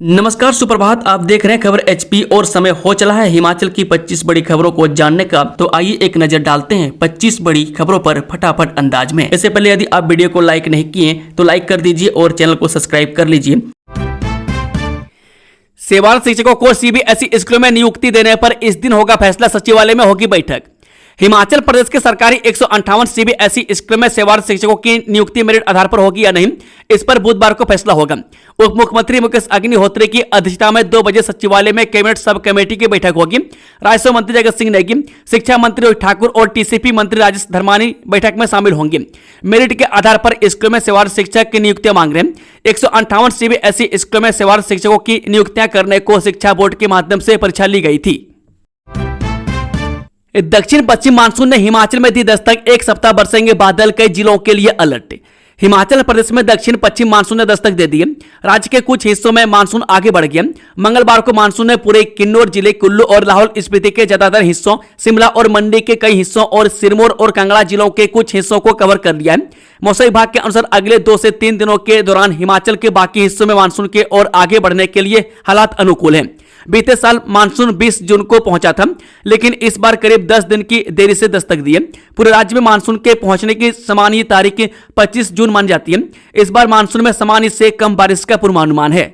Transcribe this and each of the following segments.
नमस्कार, सुप्रभात। आप देख रहे हैं खबर एचपी और समय हो चला है हिमाचल की 25 बड़ी खबरों को जानने का। तो आइए एक नजर डालते हैं 25 बड़ी खबरों पर फटाफट अंदाज में। इससे पहले यदि आप वीडियो को लाइक नहीं किए तो लाइक कर दीजिए और चैनल को सब्सक्राइब कर लीजिए। सेवारत शिक्षकों को सीबीएसई स्कूलों में नियुक्ति देने पर इस दिन होगा फैसला, सचिवालय में होगी बैठक। हिमाचल प्रदेश के सरकारी 158 सीबीएसई स्कूलों में सेवारत शिक्षकों की नियुक्ति मेरिट आधार पर होगी या नहीं, इस पर बुधवार को फैसला होगा। उप मुख्यमंत्री मुकेश अग्निहोत्री की अध्यक्षता में 2 बजे सचिवालय में कैबिनेट सब कमेटी की बैठक होगी। राजस्व मंत्री जगत सिंह नेगी, शिक्षा मंत्री रोहित ठाकुर और टीसीपी मंत्री राजेश धर्मानी बैठक में शामिल होंगे। मेरिट के आधार पर स्कूलों में सेवारत शिक्षक की नियुक्तियां मांग रहे हैं। 158 सीबीएसई स्कूलों में सेवारत शिक्षकों की नियुक्तियां करने को शिक्षा बोर्ड के माध्यम से परीक्षा ली गई थी। दक्षिण पश्चिम मानसून ने हिमाचल में दी दस्तक, एक सप्ताह बरसेंगे बादल, कई जिलों के लिए अलर्ट। हिमाचल प्रदेश में दक्षिण पश्चिम मानसून ने दस्तक दे दी है। राज्य के कुछ हिस्सों में मानसून आगे बढ़ गया। मंगलवार को मानसून ने पूरे किन्नौर जिले, कुल्लू और लाहौल स्पीति के ज्यादातर हिस्सों, शिमला और मंडी के कई हिस्सों और सिरमौर और कांगड़ा जिलों के कुछ हिस्सों को कवर कर लिया है। मौसम विभाग के अनुसार अगले 2 से 3 दिनों के दौरान हिमाचल के बाकी हिस्सों में मानसून के और आगे बढ़ने के लिए हालात अनुकूल हैं। बीते साल मानसून 20 जून को पहुंचा था, लेकिन इस बार करीब 10 दिन की देरी से दस्तक दी है। पूरे राज्य में मानसून के पहुंचने की सामान्य तारीख 25 जून मानी जाती है। इस बार मानसून में सामान्य से कम बारिश का पूर्वानुमान है।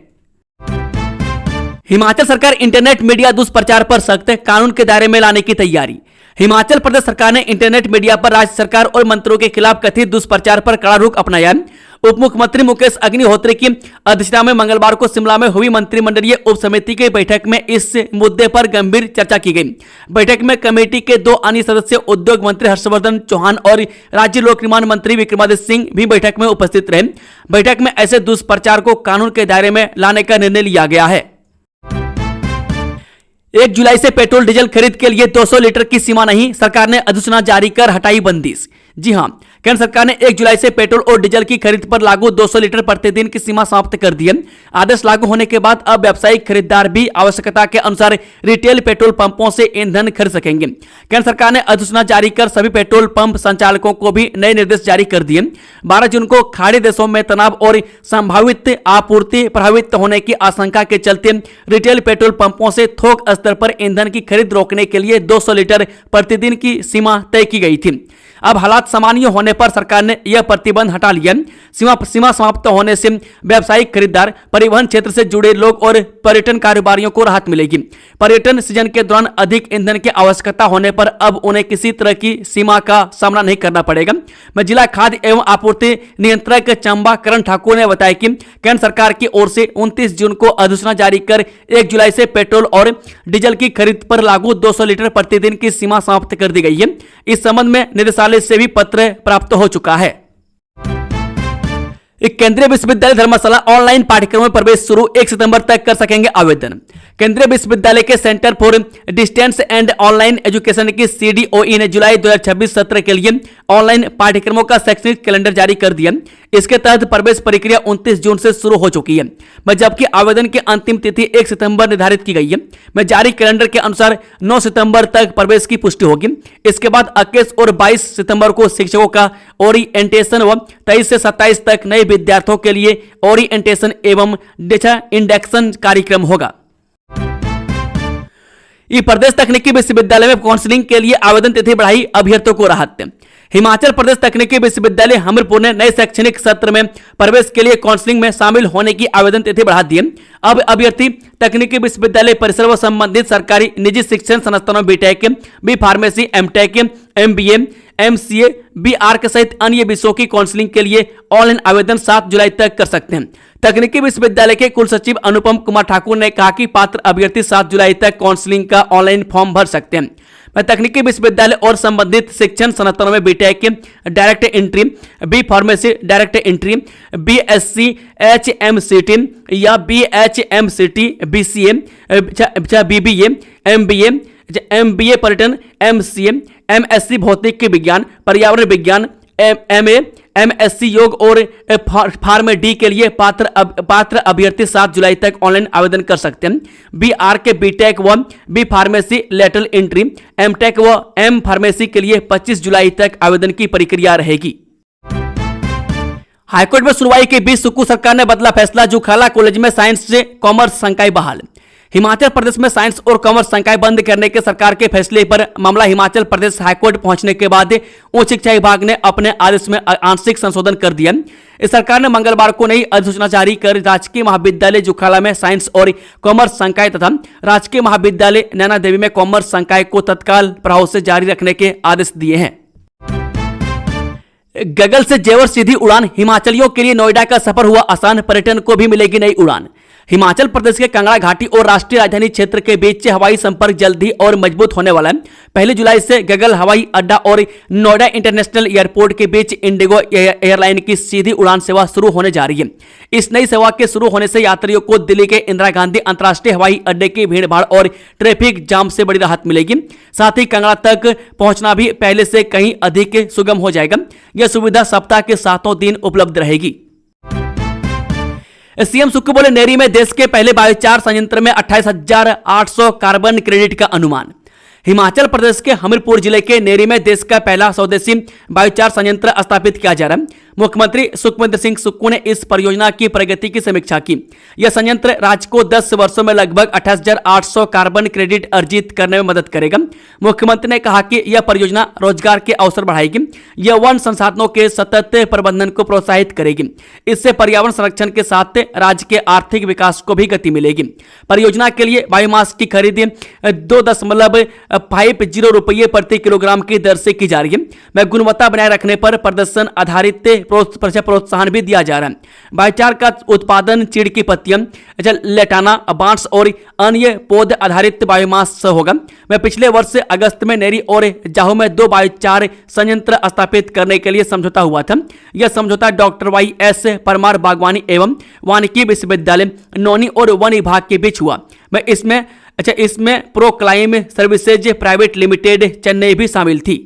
हिमाचल सरकार इंटरनेट मीडिया दुष्प्रचार पर सख्त, कानून के दायरे में लाने की तैयारी। हिमाचल प्रदेश सरकार ने इंटरनेट मीडिया पर राज्य सरकार और मंत्रियों के खिलाफ कथित दुष्प्रचार पर कड़ा रुख अपनाया है। उप मुख्यमंत्री मुकेश अग्निहोत्री की अध्यक्षता में मंगलवार को शिमला में हुई मंत्रिमंडलीय उप समिति की बैठक में इस मुद्दे पर गंभीर चर्चा की गई। बैठक में कमेटी के 2 अन्य सदस्य उद्योग मंत्री हर्षवर्धन चौहान और राज्य लोक निर्माण मंत्री विक्रमादित्य सिंह भी बैठक में उपस्थित रहे। बैठक में ऐसे दुष्प्रचार को कानून के दायरे में लाने का निर्णय लिया गया है। 1 जुलाई से पेट्रोल डीजल खरीद के लिए 200 लीटर की सीमा नहीं, सरकार ने अधिसूचना जारी कर हटाई बंदिश। जी हां, केंद्र सरकार ने 1 जुलाई से पेट्रोल और डीजल की खरीद पर लागू 200 लीटर प्रतिदिन की सीमा समाप्त कर दी है। आदेश लागू होने के बाद अब व्यावसायिक खरीदार भी आवश्यकता के अनुसार रिटेल पेट्रोल पंपों से ईंधन खरीद सकेंगे। केंद्र सरकार ने अधिसूचना जारी कर सभी पेट्रोल पंप संचालकों को भी नए निर्देश जारी कर दिए। 12 जून को खाड़ी देशों में तनाव और संभावित आपूर्ति प्रभावित होने की आशंका के चलते रिटेल पेट्रोल पंपों से थोक स्तर पर ईंधन की खरीद रोकने के लिए 200 लीटर प्रतिदिन की सीमा तय की गई थी। अब हालात सामान्य होने पर सरकार ने यह प्रतिबंध हटा लिया। सीमा समाप्त होने से व्यावसायिक खरीदार, परिवहन क्षेत्र से जुड़े लोग और पर्यटन कारोबारियों को राहत मिलेगी। पर्यटन सीजन के दौरान अधिक ईंधन की आवश्यकता होने पर अब उन्हें किसी तरह की सीमा का सामना नहीं करना पड़ेगा। मैं जिला खाद्य एवं आपूर्ति नियंत्रक चंबा करण ठाकुर ने बताया कि केंद्र सरकार की ओर से 29 जून को अधिसूचना जारी कर 1 जुलाई से पेट्रोल और डीजल की खरीद पर लागू 200 लीटर प्रतिदिन की सीमा समाप्त कर दी गई है। इस संबंध में निदेशालय से भी पत्र प्राप्त हो चुका है। केंद्रीय विश्वविद्यालय धर्मशाला ऑनलाइन पाठ्यक्रमों में प्रवेश शुरू, 1 सितंबर तक कर सकेंगे आवेदन। केंद्रीय विश्वविद्यालय के centre for distance and online education की सीडीओई ने जुलाई 2026 सत्र के लिए ऑनलाइन पाठ्यक्रमों का शैक्षणिक कैलेंडर जारी कर दिया। इसके तहत प्रवेश प्रक्रिया 29 जून से शुरू हो चुकी है, जबकि आवेदन की अंतिम तिथि 1 सितंबर निर्धारित की गई है। जारी कैलेंडर के अनुसार 9 सितंबर तक प्रवेश की पुष्टि होगी। इसके बाद 21 और 22 सितंबर को शिक्षकों का ओरिएंटेशन व 23 से 27 तक नए विद्यार्थियों के लिए ओरिएंटेशन एवं इंडक्शन कार्यक्रम होगा। प्रदेश तकनीकी विश्वविद्यालय में काउंसलिंग के लिए आवेदन तिथि बढ़ाई, अभ्यर्थियों को राहत। हिमाचल प्रदेश तकनीकी विश्वविद्यालय हमीरपुर ने नए शैक्षणिक सत्र में प्रवेश के लिए काउंसलिंग में शामिल होने की आवेदन तिथि बढ़ा दी है। अब अभ्यर्थी तकनीकी विश्वविद्यालय परिसर व संबंधित सरकारी निजी शिक्षण संस्थानों BTech, B pharmacy, MTech, MBA, MCA, BArch सहित अन्य विषयों की काउंसलिंग के लिए ऑनलाइन आवेदन 7 जुलाई तक कर सकते हैं। तकनीकी विश्वविद्यालय के कुल सचिव अनुपम कुमार ठाकुर ने कहा कि पात्र अभ्यर्थी 7 जुलाई तक काउंसलिंग का ऑनलाइन फॉर्म भर सकते हैं। तकनीकी विश्वविद्यालय और संबंधित शिक्षण संस्थानों में BTech direct entry, B pharmacy direct entry, BSc HMCT या BHMCT, BCA, BBA, MBA, MBA पर्यटन, एमसीए, एमएससी भौतिक विज्ञान, पर्यावरण विज्ञान, एमए, एमएससी योग और फार्म डी के लिए पात्र अभ्यर्थी 7 जुलाई तक ऑनलाइन आवेदन कर सकते हैं। बीआर के बीटेक व B pharmacy lateral entry, M Tech व एम फार्मेसी के लिए 25 जुलाई तक आवेदन की प्रक्रिया रहेगी। हाईकोर्ट में सुनवाई के बीच सुक्कू सरकार ने बदला फैसला, जुखाला कॉलेज में साइंस से कॉमर्स संकाय बहाल। हिमाचल प्रदेश में साइंस और कॉमर्स संकाय बंद करने के सरकार के फैसले पर मामला हिमाचल प्रदेश हाईकोर्ट पहुंचने के बाद उच्च शिक्षा विभाग ने अपने आदेश में आंशिक संशोधन कर दिया। इस सरकार ने मंगलवार को नई अधिसूचना जारी कर राजकीय महाविद्यालय जुखाला में साइंस और कॉमर्स संकाय तथा राजकीय महाविद्यालय नैना देवी में कॉमर्स संकाय को तत्काल प्रभाव से जारी रखने के आदेश दिए हैं। गगल से जेवर सीधी उड़ान, हिमाचलियों के लिए नोएडा का सफर हुआ आसान, पर्यटन को भी मिलेगी नई उड़ान। हिमाचल प्रदेश के कांगड़ा घाटी और राष्ट्रीय राजधानी क्षेत्र के बीच हवाई संपर्क जल्द ही और मजबूत होने वाला है। 1 जुलाई से गगल हवाई अड्डा और नोएडा इंटरनेशनल एयरपोर्ट के बीच इंडिगो एयरलाइन की सीधी उड़ान सेवा शुरू होने जा रही है। इस नई सेवा के शुरू होने से यात्रियों को दिल्ली के इंदिरा गांधी अंतर्राष्ट्रीय हवाई अड्डे की भीड़भाड़ और ट्रैफिक जाम से बड़ी राहत मिलेगी। साथ ही कांगड़ा तक पहुंचना भी पहले से कहीं अधिक सुगम हो जाएगा। यह सुविधा सप्ताह के 7 दिन उपलब्ध रहेगी। सीएम सुक्कू बोले, नेरी में देश के पहले बायोचार संयंत्र में 28,800 कार्बन क्रेडिट का अनुमान। हिमाचल प्रदेश के हमीरपुर जिले के नेरी में देश का पहला स्वदेशी बायोचार संयंत्र स्थापित किया जा रहा है। मुख्यमंत्री सुखविंदर सिंह सुक्कू ने इस परियोजना की प्रगति की समीक्षा की। यह संयंत्र राज्य को 10 वर्षों में लगभग 28,800 कार्बन क्रेडिट अर्जित करने में मदद करेगा। मुख्यमंत्री ने कहा कि यह परियोजना रोजगार के अवसर बढ़ाएगी। यह वन संसाधनों के सतत प्रबंधन को प्रोत्साहित करेगी। इससे पर्यावरण संरक्षण के साथ राज्य के आर्थिक विकास को भी गति मिलेगी। परियोजना के लिए बायोमास की खरीद 2.50 रुपये प्रति किलोग्राम की दर से की जा रही है। वह गुणवत्ता बनाए रखने पर प्रदर्शन आधारित प्रोत्साहन भी दिया जा रहा है। बायोचार का उत्पादन चीड़ की पत्तियां, लेटाना, बांस और अन्य पौध आधारित बायोमास से होगा। वह पिछले वर्ष अगस्त में नेरी और जाहू में 2 बायोचार संयंत्र स्थापित करने के लिए समझौता हुआ था। यह समझौता डॉक्टर YS परमार बागवानी एवं वानिकी विश्वविद्यालय नौनी और वन विभाग के बीच हुआ। वह इसमें प्रोक्लाइम सर्विसेज प्राइवेट लिमिटेड चेन्नई भी शामिल थी।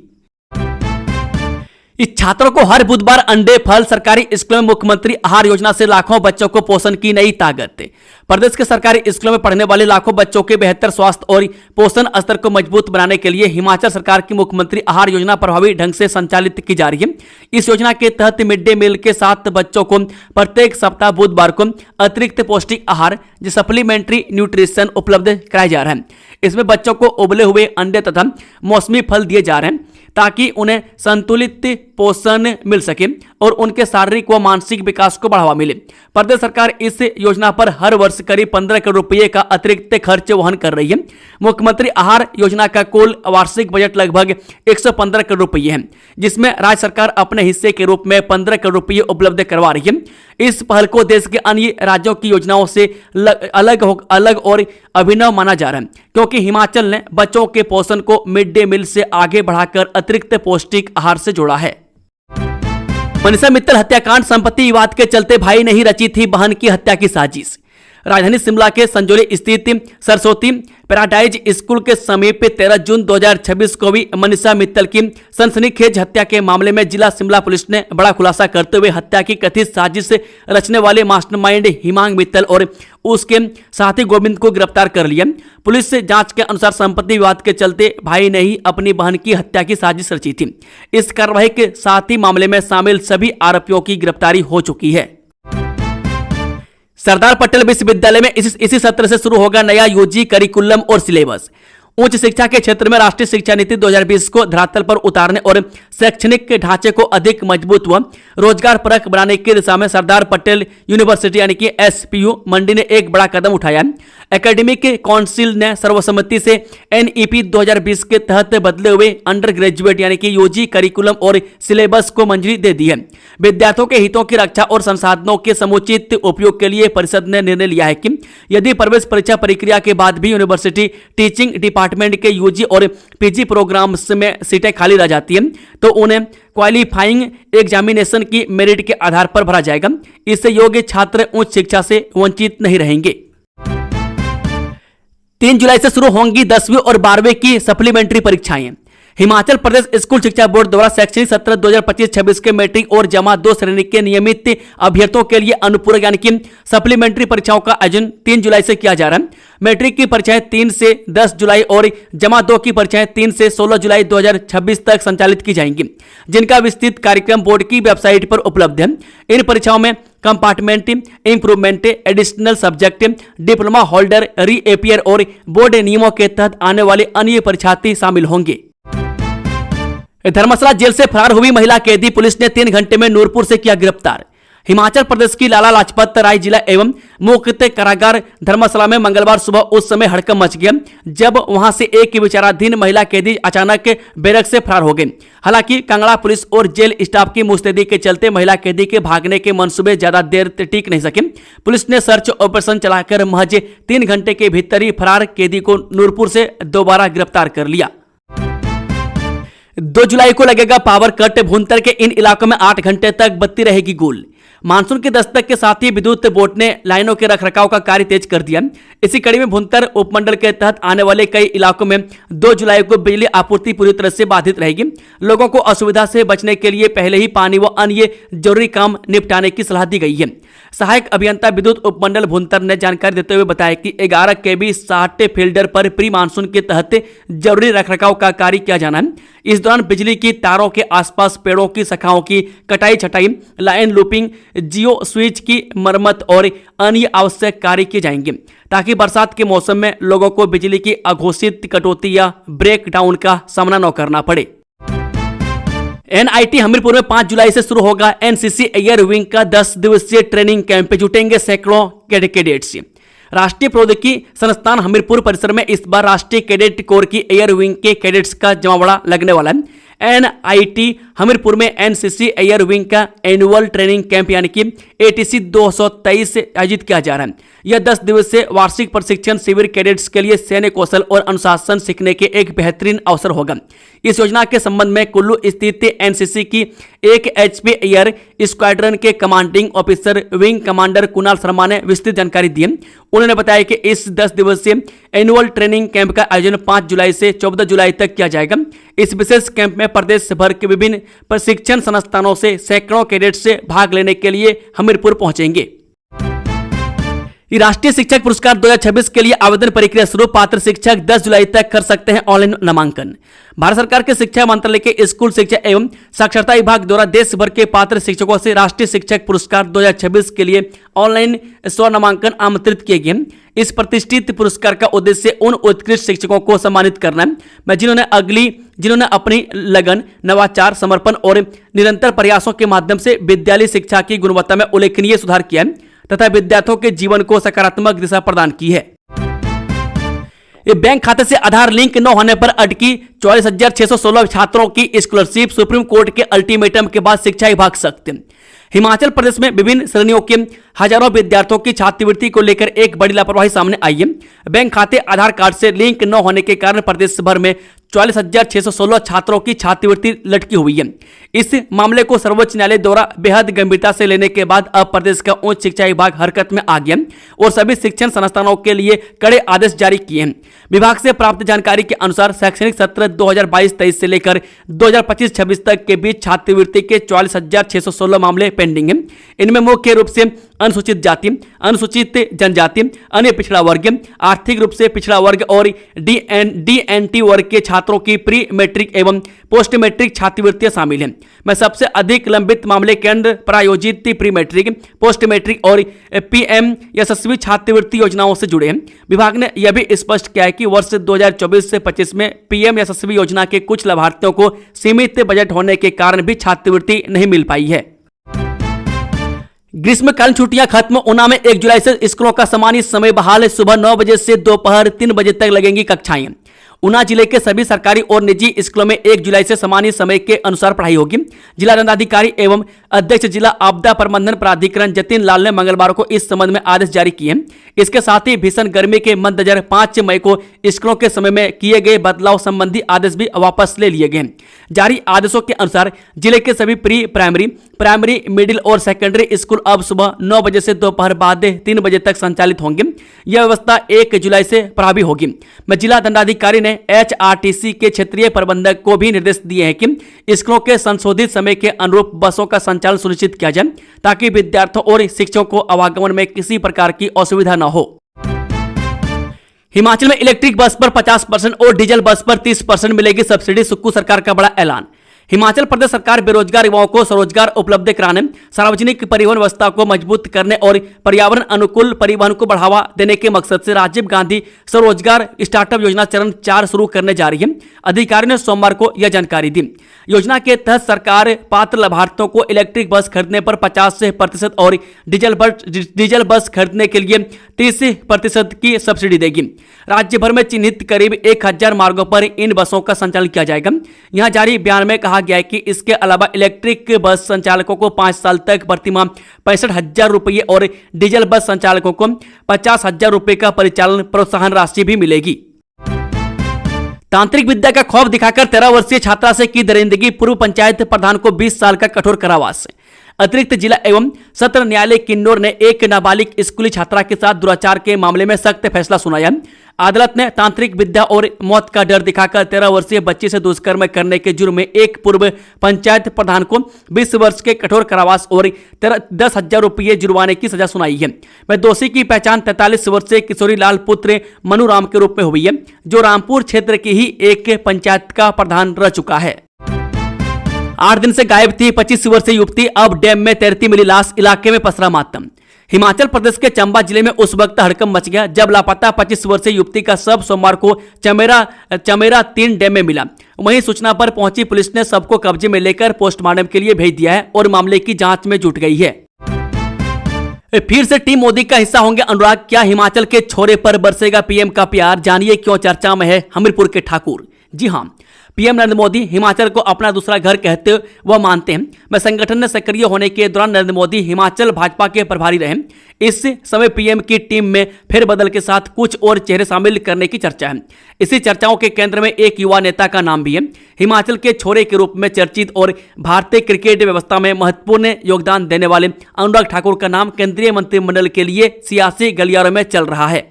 इस छात्रों को हर बुधवार अंडे फल, सरकारी स्कूलों में मुख्यमंत्री आहार योजना से लाखों बच्चों को पोषण की नई ताकत। प्रदेश के सरकारी स्कूलों में पढ़ने वाले लाखों बच्चों के बेहतर स्वास्थ्य और पोषण स्तर को मजबूत बनाने के लिए हिमाचल सरकार की मुख्यमंत्री आहार योजना प्रभावी ढंग से संचालित की जा रही है। इस योजना के तहत मिड डे मील के साथ बच्चों को प्रत्येक सप्ताह बुधवार को अतिरिक्त पौष्टिक आहार सप्लीमेंट्री न्यूट्रिशन उपलब्ध कराया जा रहा है। इसमें बच्चों को उबले हुए अंडे तथा मौसमी फल दिए जा रहे हैं ताकि उन्हें संतुलित पोषण मिल सके और उनके शारीरिक व मानसिक विकास को बढ़ावा मिले। प्रदेश सरकार इस योजना पर हर वर्ष करीब 15 करोड़ रुपए का अतिरिक्त खर्च वहन कर रही है। मुख्यमंत्री आहार योजना का कुल वार्षिक बजट लगभग 115 करोड़ रुपए है, जिसमें राज्य सरकार अपने हिस्से के रूप में 15 करोड़ रुपए उपलब्ध करवा रही है। इस पहल को देश के अन्य राज्यों की योजनाओं से अलग और अभिनव माना जा रहा है, क्योंकि हिमाचल ने बच्चों के पोषण को मिड डे मील से आगे बढ़ाकर अतिरिक्त पौष्टिक आहार से जोड़ा है। मनीषा मित्तल हत्याकांड, संपत्ति विवाद के चलते भाई ने ही रची थी बहन की हत्या की साजिश। राजधानी शिमला के संजौली स्थित सरस्वती पैराडाइज स्कूल के समीप 13 जून 2026 को भी मनीषा मित्तल की सनसनीखेज हत्या के मामले में जिला शिमला पुलिस ने बड़ा खुलासा करते हुए हत्या की कथित साजिश रचने वाले मास्टरमाइंड हिमांग मित्तल और उसके साथी गोविंद को गिरफ्तार कर लिया। पुलिस से जांच के अनुसार संपत्ति विवाद के चलते भाई ने ही अपनी बहन की हत्या की साजिश रची थी। इस कार्रवाई के साथ ही मामले में शामिल सभी आरोपियों की गिरफ्तारी हो चुकी है। सरदार पटेल विश्वविद्यालय में इसी सत्र से शुरू होगा नया यूजी करिकुलम और सिलेबस। उच्च शिक्षा के क्षेत्र में राष्ट्रीय शिक्षा नीति 2020 को धरातल पर उतारने और शैक्षणिक ढांचे को अधिक मजबूत व रोजगार परक बनाने की दिशा में सरदार पटेल यूनिवर्सिटी यानी कि SPU मंडी ने एक बड़ा कदम उठाया है। एकेडमिक काउंसिल ने सर्वसम्मति से NEP 2020 के तहत बदले हुए अंडर ग्रेजुएट यानी कि यूजी करिकुलम और सिलेबस को मंजूरी दे दी है। विद्यार्थियों के हितों की रक्षा और संसाधनों के समुचित उपयोग के लिए परिषद ने निर्णय लिया है कि यदि प्रवेश परीक्षा प्रक्रिया के बाद भी यूनिवर्सिटी टीचिंग डिपार्टमेंट के यूजी और पीजी प्रोग्राम्स में सीटें खाली रह जाती हैं तो उन्हें क्वालिफाइंग एग्जामिनेशन की मेरिट के आधार पर भरा जाएगा। इससे योग्य छात्र उच्च शिक्षा से वंचित नहीं रहेंगे। 3 जुलाई से शुरू होंगी 10वीं और 12वीं की सप्लीमेंट्री परीक्षाएं। हिमाचल प्रदेश स्कूल शिक्षा बोर्ड द्वारा शैक्षणिक सत्र 2025-26 के मैट्रिक और जमा 2 श्रेणी के नियमित अभ्यर्थियों के लिए अनुपूरक यानी कि सप्लीमेंट्री परीक्षाओं का आयोजन 3 जुलाई से किया जा रहा है। मैट्रिक की परीक्षाएं 3 से 10 जुलाई और जमा 2 की परीक्षाएं 3 से 16 जुलाई 2026 तक संचालित की जाएंगी, जिनका विस्तृत कार्यक्रम बोर्ड की वेबसाइट पर उपलब्ध है। इन परीक्षाओं में compartment, improvement, additional subject, diploma holder, reappear और बोर्ड नियमों के तहत आने वाले अन्य परीक्षार्थी शामिल होंगे। धर्मशाला जेल से फरार हुई महिला कैदी पुलिस ने 3 घंटे में नूरपुर से किया गिरफ्तार। हिमाचल प्रदेश की लाला लाजपत राय जिला एवं मुख्य कारागार धर्मशाला में मंगलवार सुबह उस समय हड़कंप मच गया जब वहां से एक विचाराधीन महिला कैदी अचानक बैरक से फरार हो गई। हालांकि कांगड़ा पुलिस और जेल स्टाफ की मुस्तैदी के चलते महिला कैदी के भागने के मंसूबे ज्यादा देर टिक नहीं सके। पुलिस ने सर्च ऑपरेशन चलाकर महज 3 घंटे के भीतर ही फरार कैदी को नूरपुर से दोबारा गिरफ्तार कर लिया। 2 जुलाई को लगेगा पावर कट। भुंतर के इन इलाकों में 8 घंटे तक बत्ती रहेगी गुल। मानसून की दस्तक के साथ ही विद्युत बोर्ड ने लाइनों के रखरखाव का कार्य तेज कर दिया। इसी कड़ी में भुंतर उपमंडल के तहत आने वाले कई इलाकों में 2 जुलाई को बिजली आपूर्ति पूरी तरह से बाधित रहेगी। लोगों को असुविधा से बचने के लिए पहले ही पानी व अन्य जरूरी काम निपटाने की सलाह दी गई है। सहायक अभियंता विद्युत उपमंडल भुंतर ने जानकारी देते हुए बताया कि 11 केवी 60 फील्डर पर प्री मानसून के तहत जरूरी रखरखाव का कार्य किया जाना है। इस दौरान बिजली की तारों के आसपास पेड़ों की शाखाओं की कटाई छटाई, लाइन लूपिंग, जियो स्विच की मरम्मत और अन्य आवश्यक कार्य किए जाएंगे ताकि बरसात के मौसम में लोगों को बिजली की अघोषित कटौती या ब्रेकडाउन का सामना न करना पड़े। NIT हमीरपुर में 5 जुलाई से शुरू होगा NCC एयर विंग का 10 दिवसीय ट्रेनिंग कैंप। जुटेंगे सैकड़ों कैडेट्स। राष्ट्रीय प्रौद्योगिकी संस्थान हमीरपुर परिसर में इस बार राष्ट्रीय कैडेट कोर की एयर विंग के कैडेट्स का जमावड़ा लगने वाला है। NIT हमीरपुर में NCC एयर विंग का एनुअल ट्रेनिंग कैंप यानी कि ATC 223 आयोजित किया जा रहा है। यह 10 दिवसीय वार्षिक प्रशिक्षण शिविर कैडेट्स के लिए सैन्य कौशल और अनुशासन सीखने के एक बेहतरीन अवसर होगा। इस योजना के संबंध में कुल्लू स्थित NCC की 1 HP एयर स्क्वाड्रन के commanding officer wing commander Kunal Sharma ने विस्तृत जानकारी दी। उन्होंने बताया कि इस 10 दिवसीय एनुअल ट्रेनिंग कैंप का आयोजन 5 जुलाई से 14 जुलाई तक किया जाएगा। इस विशेष कैंप में प्रदेश भर के विभिन्न प्रशिक्षण संस्थानों से सैकड़ों कैडेट्स से भाग लेने के लिए हमीरपुर पहुंचेंगे। राष्ट्रीय शिक्षक पुरस्कार 2026 के लिए आवेदन प्रक्रिया शुरू। पात्र शिक्षक 10 जुलाई तक कर सकते हैं ऑनलाइन नामांकन। भारत सरकार के शिक्षा मंत्रालय के स्कूल शिक्षा एवं साक्षरता विभाग द्वारा देश भर के पात्र शिक्षकों से राष्ट्रीय शिक्षक पुरस्कार 2026 के लिए ऑनलाइन स्व नामांकन आमंत्रित किए गए। इस प्रतिष्ठित पुरस्कार का उद्देश्य उन उत्कृष्ट शिक्षकों को सम्मानित करना है जिन्होंने अपनी लगन, नवाचार, समर्पण और निरंतर प्रयासों के माध्यम से विद्यालय शिक्षा की गुणवत्ता में उल्लेखनीय सुधार किया है तथा विद्यार्थियों के जीवन को सकारात्मक दिशा प्रदान की है। बैंक खाते से आधार लिंक न होने पर अटकी 44,616 छात्रों की स्कॉलरशिप। सुप्रीम कोर्ट के अल्टीमेटम के बाद शिक्षा विभाग सख्त। हिमाचल प्रदेश में विभिन्न श्रेणियों के हजारों विद्यार्थियों की छात्रवृत्ति को लेकर एक बड़ी लापरवाही सामने आई है। बैंक खाते आधार कार्ड से लिंक न होने के कारण प्रदेश भर में 44,616 छात्रों की छात्रवृत्ति लटकी हुई है। इस मामले को सर्वोच्च न्यायालय द्वारा बेहद गंभीरता से लेने के बाद अब प्रदेश का उच्च शिक्षा विभाग हरकत में आ गया और सभी शिक्षण संस्थानों के लिए कड़े आदेश जारी किए हैं। विभाग से प्राप्त जानकारी के अनुसार शैक्षणिक सत्र 2022-23 से लेकर 2025-26 तक के बीच छात्रवृत्ति के 44,616 मामले पेंडिंग हैं। इनमें मुख्य रूप से अनुसूचित जाति, अनुसूचित जनजाति, अन्य पिछड़ा वर्ग, आर्थिक रूप से पिछड़ा वर्ग और DNT वर्ग के छात्रों की प्री मैट्रिक एवं पोस्ट मैट्रिक छात्रवृत्तियां शामिल हैं। में सबसे अधिक लंबित मामले केंद्र प्रायोजित प्री मैट्रिक, पोस्ट मैट्रिक और PM यशस्वी छात्रवृत्ति योजनाओं से जुड़े हैं। विभाग ने यह भी स्पष्ट किया है कि वर्ष 2024 से 25 में PM यशस्वी योजना के कुछ लाभार्थियों को सीमित बजट होने के कारण भी छात्रवृत्ति नहीं मिल पाई है। ग्रीष्मकालीन छुट्टियां खत्म। ऊना में 1 जुलाई से स्कूलों का सामान्य समय बहाल। सुबह 9 बजे से दोपहर 3 बजे तक लगेंगी कक्षाएं। ऊना जिले के सभी सरकारी और निजी स्कूलों में 1 जुलाई से सामान्य समय के अनुसार पढ़ाई होगी। जिला दंडाधिकारी एवं अध्यक्ष जिला आपदा प्रबंधन प्राधिकरण जतिन लाल ने मंगलवार को इस संबंध में आदेश जारी किए। इसके साथ ही भीषण गर्मी के मद्देनजर 5 मई को स्कूलों के समय में किए गए बदलाव संबंधी आदेश भी वापस ले लिए गए। जारी आदेशों के अनुसार जिले के सभी प्री प्राइमरी, मिडिल और सेकेंडरी स्कूल अब सुबह 9 बजे से दोपहर बाद 3 बजे तक संचालित होंगे। यह व्यवस्था 1 जुलाई से प्रभावी होगी। जिला दंडाधिकारी ने ने HRTC के क्षेत्रीय प्रबंधक को भी निर्देश दिए हैं कि स्कूलों के संशोधित समय के अनुरूप बसों का संचालन सुनिश्चित किया जाए ताकि विद्यार्थियों और शिक्षकों को आवागमन में किसी प्रकार की असुविधा न हो। हिमाचल में इलेक्ट्रिक बस पर 50% और डीजल बस पर 30% मिलेगी सब्सिडी, सुक्खू सरकार का बड़ा ऐलान। हिमाचल प्रदेश सरकार बेरोजगार युवाओं को स्वरोजगार उपलब्ध कराने, सार्वजनिक परिवहन व्यवस्था को मजबूत करने और पर्यावरण अनुकूल परिवहन को बढ़ावा देने के मकसद से राजीव गांधी स्वरोजगार स्टार्टअप योजना चरण 4 शुरू करने जा रही है। अधिकारियों ने सोमवार को यह जानकारी दी। योजना के तहत सरकार पात्र लाभार्थियों को इलेक्ट्रिक बस खरीदने पर 50% और डीजल बस खरीदने के लिए 30% की सब्सिडी देगी। राज्य भर में चिन्हित करीब 1000 मार्गों पर इन बसों का संचालन किया जाएगा। यहां जारी बयान में कहा गया है कि इसके अलावा इलेक्ट्रिक बस संचालकों को 5 साल तक प्रतिमाह 65,000 रुपये और डीजल बस संचालकों को 50,000 रुपये का परिचालन प्रोत्साहन राशि भी मिलेगी। तांत्रिक विद्या का खौफ दिखाकर 13 वर्षीय छात्रा से की दरिंदगी, पूर्व पंचायत प्रधान को 20 साल का कठोर कारावास। अतिरिक्त जिला एवं सत्र न्यायालय किन्नौर ने एक नाबालिग स्कूली छात्रा के साथ दुराचार के मामले में सख्त फैसला सुनाया। अदालत ने तांत्रिक विद्या और मौत का डर दिखाकर 13 वर्षीय बच्ची से दुष्कर्म करने के जुर्म में एक पूर्व पंचायत प्रधान को 20 वर्ष के कठोर कारावास और 10,000 रुपये जुर्माने की सजा सुनाई है। वह दोषी की पहचान 43 वर्षीय किशोरी लाल पुत्र मनु राम के रूप में हुई है, जो रामपुर क्षेत्र की ही एक पंचायत का प्रधान रह चुका है। 8 दिन से गायब थी 25 वर्षीय युवती, अब डैम में तैरती मिली लाश, इलाके में पसरा मातम। हिमाचल प्रदेश के चंबा जिले में उस वक्त हड़कंप मच गया जब लापता 25 वर्षीय युवती का शव सोमवार को चमेरा 3 डैम में मिला। वहीं सूचना पर पहुंची पुलिस ने शव को कब्जे में लेकर पोस्टमार्टम के लिए भेज दिया है और मामले की जांच में जुट गई है। फिर से टीम मोदी का हिस्सा होंगे अनुराग, क्या हिमाचल के छोरे पर बरसेगा पीएम का प्यार? जानिए क्यों चर्चा में है हमीरपुर के ठाकुर। जी हां, पीएम नरेंद्र मोदी हिमाचल को अपना दूसरा घर कहते वह मानते हैं। मैं संगठन में सक्रिय होने के दौरान नरेंद्र मोदी हिमाचल भाजपा के प्रभारी रहे। इस समय पीएम की टीम में फेरबदल के साथ कुछ और चेहरे शामिल करने की चर्चा है। इसी चर्चाओं के केंद्र में एक युवा नेता का नाम भी है। हिमाचल के छोरे के रूप में चर्चित और भारतीय क्रिकेट व्यवस्था में महत्वपूर्ण योगदान देने वाले अनुराग ठाकुर का नाम केंद्रीय मंत्रिमंडल के लिए सियासी गलियारों में चल रहा है।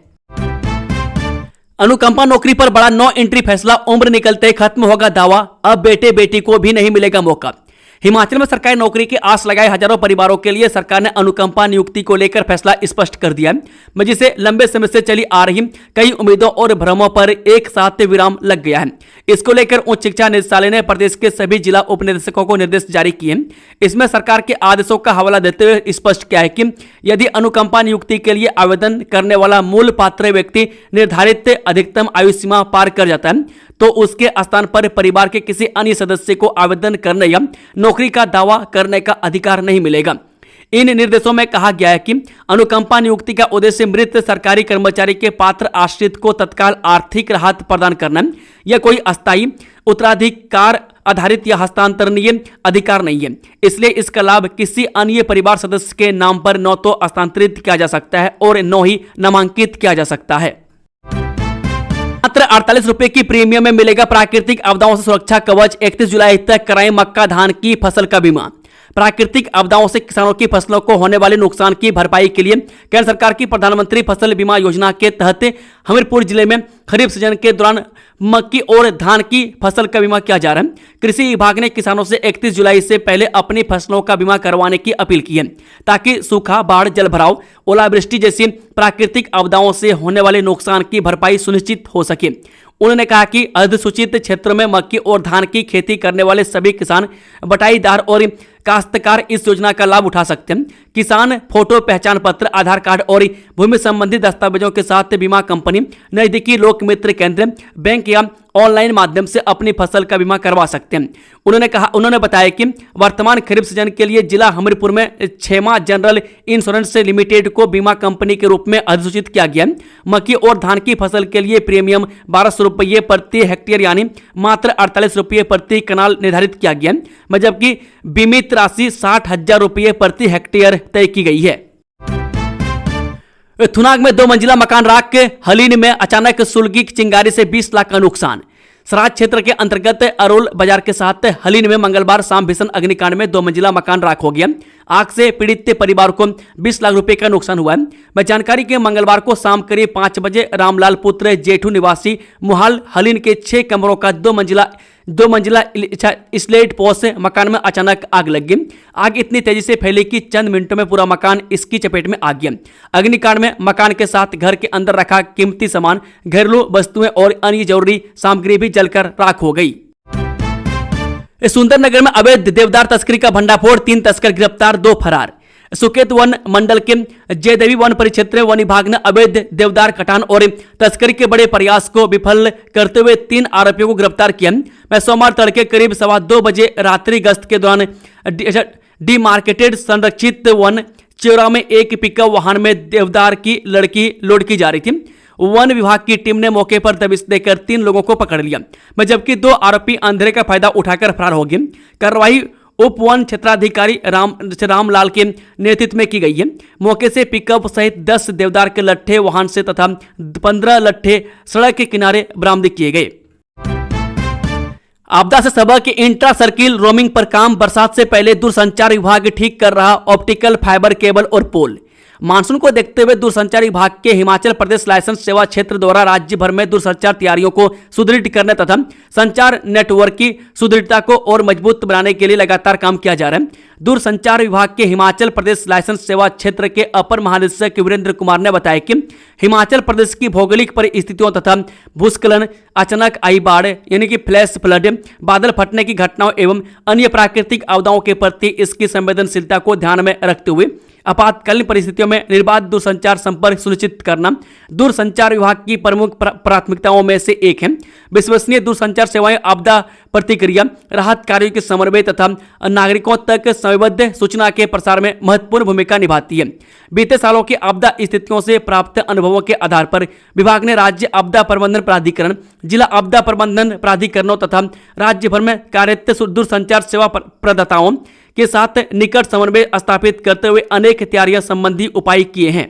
अनुकंपा नौकरी पर बड़ा नो एंट्री फैसला, उम्र निकलते खत्म होगा दावा, अब बेटे बेटी को भी नहीं मिलेगा मौका। हिमाचल में सरकारी नौकरी की आस लगाए हजारों परिवारों के लिए सरकार ने अनुकंपा नियुक्ति को लेकर फैसला स्पष्ट कर दिया है, जिसे लंबे समय से चली आ रही कई उम्मीदों और भ्रमों पर एक साथ विराम लग गया है। इसको लेकर उच्च शिक्षा निदेशालय ने प्रदेश के सभी जिला उप निदेशकों को निर्देश जारी किए। इसमें सरकार के आदेशों का हवाला देते हुए स्पष्ट किया है कि यदि अनुकंपा नियुक्ति के लिए आवेदन करने वाला मूल पात्र व्यक्ति निर्धारित अधिकतम आयु सीमा पार कर जाता है तो उसके स्थान पर परिवार के किसी अन्य सदस्य को आवेदन करने या नौकरी का दावा करने का अधिकार नहीं मिलेगा। इन निर्देशों में कहा गया है कि अनुकंपा नियुक्ति का उद्देश्य मृत सरकारी कर्मचारी के पात्र आश्रित को तत्काल आर्थिक राहत प्रदान करना। यह कोई अस्थायी उत्तराधिकार आधारित या हस्तांतरणीय अधिकार नहीं है, इसलिए इसका लाभ किसी अन्य परिवार सदस्य के नाम पर न तो हस्तांतरित किया जा सकता है और न ही नामांकित किया जा सकता है। मात्र 48 रुपए की प्रीमियम में मिलेगा प्राकृतिक आपदाओं से सुरक्षा कवच, 31 जुलाई तक कराएं मक्का धान की फसल का बीमा। प्राकृतिक आपदाओं से किसानों की फसलों को होने वाले नुकसान की भरपाई के लिए केंद्र सरकार की प्रधानमंत्री फसल बीमा योजना के तहत हमीरपुर जिले में खरीफ सीजन के दौरान मक्की और धान की फसल का बीमा किया जा रहा है। कृषि विभाग ने किसानों से 31 जुलाई से पहले अपनी फसलों का बीमा करवाने की अपील की है ताकि सूखा, बाढ़, जलभराव, ओलावृष्टि जैसी प्राकृतिक आपदाओं से होने वाले नुकसान की भरपाई सुनिश्चित हो सके। उन्होंने कहा कि अधिसूचित क्षेत्रों में मक्की और धान की खेती करने वाले सभी किसान, बटाईदार और काश्तकार इस योजना का लाभ उठा सकते हैं। किसान फोटो पहचान पत्र, आधार कार्ड और भूमि संबंधी दस्तावेजों के साथ बीमा कंपनी, नजदीकी लोक मित्र केंद्र, बैंक या ऑनलाइन माध्यम से अपनी फसल का बीमा करवा सकते हैं। उन्होंने बताया कि वर्तमान खरीफ सीजन के लिए जिला हमीरपुर में क्षेमा जनरल इंश्योरेंस लिमिटेड को बीमा कंपनी के रूप में अधिसूचित किया गया है। मक्की और धान की फसल के लिए प्रीमियम 1200 रुपये प्रति हेक्टेयर यानी मात्र 48 रुपये प्रति कनाल निर्धारित किया गया है, जबकि बीमित राशि 60,000 रुपये प्रति हेक्टेयर तय की गई है। थुनाग में 2 मंजिला मकान राख के, हलीन में अचानक सुलगी चिंगारी से 20 लाख का नुकसान। सराज क्षेत्र के अंतर्गत अरोल बाजार के साथ हलीन में मंगलवार शाम भीषण अग्निकांड में 2 मंजिला मकान राख हो गया। आग से पीड़ित परिवार को 20 लाख रुपए का नुकसान हुआ है। मैं जानकारी के मंगलवार को शाम करीब 5 बजे रामलाल पुत्र जेठू निवासी मुहाल हलीन के 6 कमरों का 2 मंजिला स्लेट पोस्ट मकान में अचानक आग लग गई। आग इतनी तेजी से फैली कि चंद मिनटों में पूरा मकान इसकी चपेट में आ गया। अग्निकांड में मकान के साथ घर के अंदर रखा कीमती सामान, घरेलू वस्तुएं और अन्य जरूरी सामग्री भी जलकर राख हो गई। सुंदरनगर में अवैध देवदार तस्करी का भंडाफोड़, 3 तस्कर गिरफ्तार, 2 फरार। सुकेत वन मंडल के जयदेवी वन परिक्षेत्र में वन विभाग ने अवैध देवदार कटान और तस्करी के बड़े प्रयास को विफल करते हुए 3 आरोपियों को गिरफ्तार किया। मैं सोमवार तड़के करीब 2:15 बजे रात्रि गश्त के दौरान डीमार्केटेड संरक्षित वन चौरा में एक पिकअप वाहन में देवदार की लड़की लोड की जा रही थी। वन विभाग की टीम ने मौके पर दबिश देकर 3 लोगों को पकड़ लिया, जबकि 2 आरोपी अंधेरे का फायदा उठाकर फरार हो गए। कार्रवाई उप वन क्षेत्राधिकारी रामलाल के नेतृत्व में की गई है। मौके से पिकअप सहित 10 देवदार के लट्ठे वाहन से तथा 15 लट्ठे सड़क के किनारे बरामद किए गए। आपदा से सबक, इंट्रा सर्किल रोमिंग पर काम, बरसात से पहले दूरसंचार विभाग ठीक कर रहा ऑप्टिकल फाइबर केबल और पोल। मानसून को देखते हुए दूरसंचार विभाग के हिमाचल प्रदेश लाइसेंस सेवा क्षेत्र द्वारा राज्य भर में दूरसंचार तैयारियों को सुदृढ़ करने तथा संचार नेटवर्क की सुदृढ़ता को और मजबूत बनाने के लिए लगातार काम किया जा रहा है। दूरसंचार विभाग के हिमाचल प्रदेश लाइसेंस सेवा क्षेत्र के अपर महानिदेशक वीरेंद्र कुमार ने बताया कि हिमाचल प्रदेश की भौगोलिक परिस्थितियों तथा भूस्खलन, अचानक आई बाढ़ यानी कि फ्लैश फ्लड, बादल फटने की घटनाओं एवं अन्य प्राकृतिक आपदाओं के प्रति इसकी संवेदनशीलता को ध्यान में रखते हुए आपातकालीन परिस्थितियों में निर्बाध दूरसंचार संपर्क सुनिश्चित करना दूरसंचार विभाग की प्रमुख प्राथमिकताओं में से एक है। विश्वसनीय दूरसंचार सेवाएं आपदा प्रतिक्रिया, राहत कार्यों के समन्वय तथा नागरिकों तक समयबद्ध सूचना के प्रसार में महत्वपूर्ण भूमिका निभाती है। बीते सालों की आपदा स्थितियों से प्राप्त अनुभवों के आधार पर विभाग ने राज्य आपदा प्रबंधन प्राधिकरण, जिला आपदा प्रबंधन प्राधिकरणों तथा राज्य भर में कार्यरत दूरसंचार सेवा प्रदाताओं के साथ निकट समन्वय स्थापित करते हुए अनेक तैयारियां संबंधी उपाय किए हैं।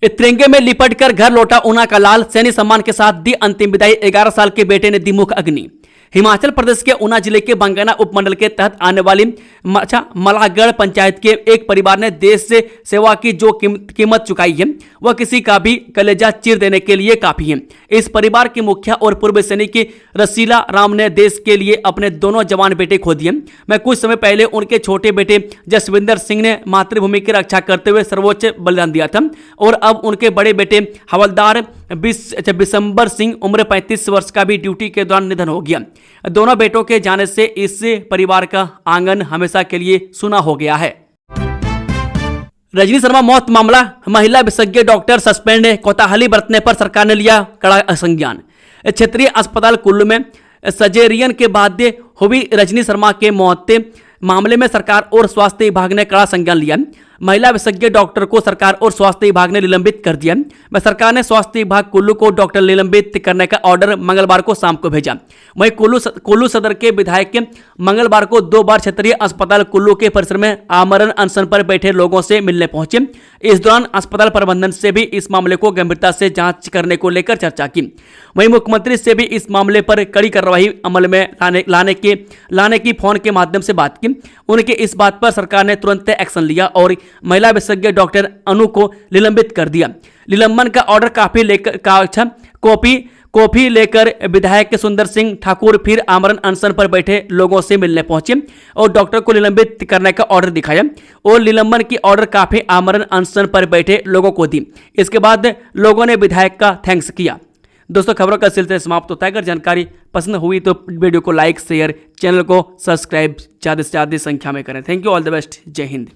तिरंगे में लिपट कर घर लौटा ऊना का लाल, सैन्य सम्मान के साथ दी अंतिम विदाई, 11 साल के बेटे ने दी मुख अग्नि। हिमाचल प्रदेश के ऊना जिले के बंगाना उपमंडल के तहत आने वाली मलागढ़ पंचायत के एक परिवार ने देश से सेवा की जो कीमत चुकाई है वह किसी का भी कलेजा चीर देने के लिए काफी है। इस परिवार के मुखिया और पूर्व सैनिक रसीला राम ने देश के लिए अपने दोनों जवान बेटे खो दिए। मैं कुछ समय पहले उनके छोटे बेटे जसविंदर सिंह ने मातृभूमि की रक्षा करते हुए सर्वोच्च बलिदान दिया था और अब उनके बड़े बेटे हवलदार बिशंबर सिंह उम्र 35 वर्ष का भी ड्यूटी के दौरान निधन हो गया। दोनों बेटों के जाने से इस परिवार का आंगन हमेशा के लिए सूना हो गया है। रजनी शर्मा मौत मामला, महिला विशेषज्ञ डॉक्टर सस्पेंड, कोताहली बरतने पर सरकार ने लिया कड़ा संज्ञान। क्षेत्रीय अस्पताल कुल्लू में सर्जरियन के बाद हुई रजनी शर्मा के मौत मामले में सरकार और स्वास्थ्य विभाग ने कड़ा संज्ञान लिया। महिला विशेषज्ञ डॉक्टर को सरकार और स्वास्थ्य विभाग ने निलंबित कर दिया। सरकार ने स्वास्थ्य विभाग कुल्लू को डॉक्टर निलंबित करने का ऑर्डर मंगलवार को शाम को भेजा। वहीं कुल्लू सदर के विधायक मंगलवार को 2 बार क्षेत्रीय अस्पताल कुल्लू के परिसर में आमरण अनशन पर बैठे लोगों से मिलने पहुंचे। इस दौरान अस्पताल प्रबंधन से भी इस मामले को गंभीरता से जांच करने को लेकर चर्चा की। वहीं मुख्यमंत्री से भी इस मामले पर कड़ी कार्रवाई अमल में लाने की फोन के माध्यम से बात की। उनके इस बात पर सरकार ने तुरंत एक्शन लिया और महिला विशेषज्ञ डॉक्टर अनु को निलंबित कर दिया। निलंबन का ऑर्डर कॉपी लेकर विधायक सुंदर सिंह ठाकुर फिर आमरण अनशन पर बैठे लोगों से मिलने पहुंचे और डॉक्टर को निलंबित करने का ऑर्डर दिखाया और निलंबन की ऑर्डर काफी आमरण अनशन पर बैठे लोगों को दी। इसके बाद लोगों ने विधायक का थैंक्स किया। दोस्तों, खबरों का सिलसिला समाप्त होता है। अगर जानकारी पसंद हुई तो वीडियो को लाइक, शेयर, चैनल को सब्सक्राइब ज़्यादा से ज़्यादा संख्या में करें। Thank you, all the best, जय हिंद।